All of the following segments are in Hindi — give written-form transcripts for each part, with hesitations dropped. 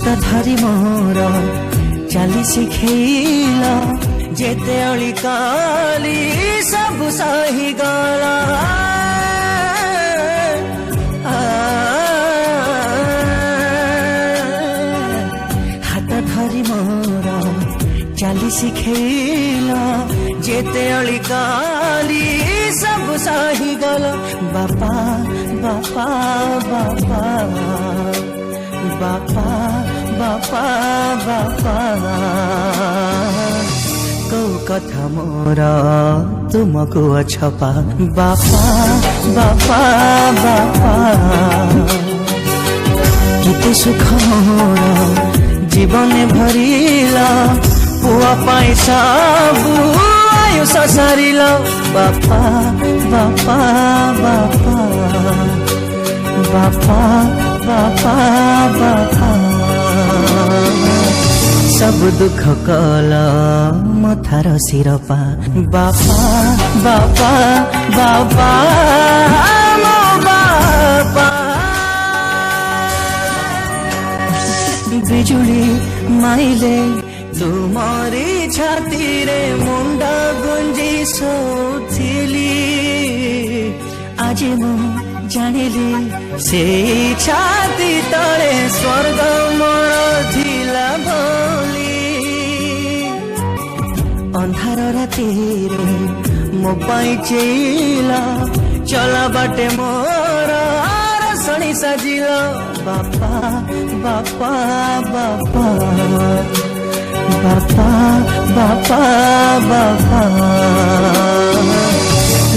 हाथ धरी मोर चली शिखेल जेते अली काली सब सही गला हाथ धरी मोर चली शिखेल जेते अली काली सब सही गला बापा बापा बापा बापा बापा बापा कौ कथा मोर तुमको अछपा बापा बापा बापा केते सुख मोर जीवन भरिला पुआ पाई सबु आयुष सारिल बापा बापा बापा बापा बापा बापा सब दुख कला मथार सिरपा बापा बापा बापा मो बापा बिजुली माइले तुमरी छाती रे मुंडा गुंजी सोथिली आज मु जानिली से छाती तले स्वर्ग मोर थिला भोली अंधार राति रे मो पाई चेला चला बाटे मोर आरसणी सजिला बापा बापा बापा बापा बापा बापा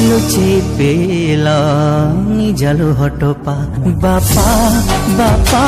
लुची पेला निजालु हटोपा बापा बापा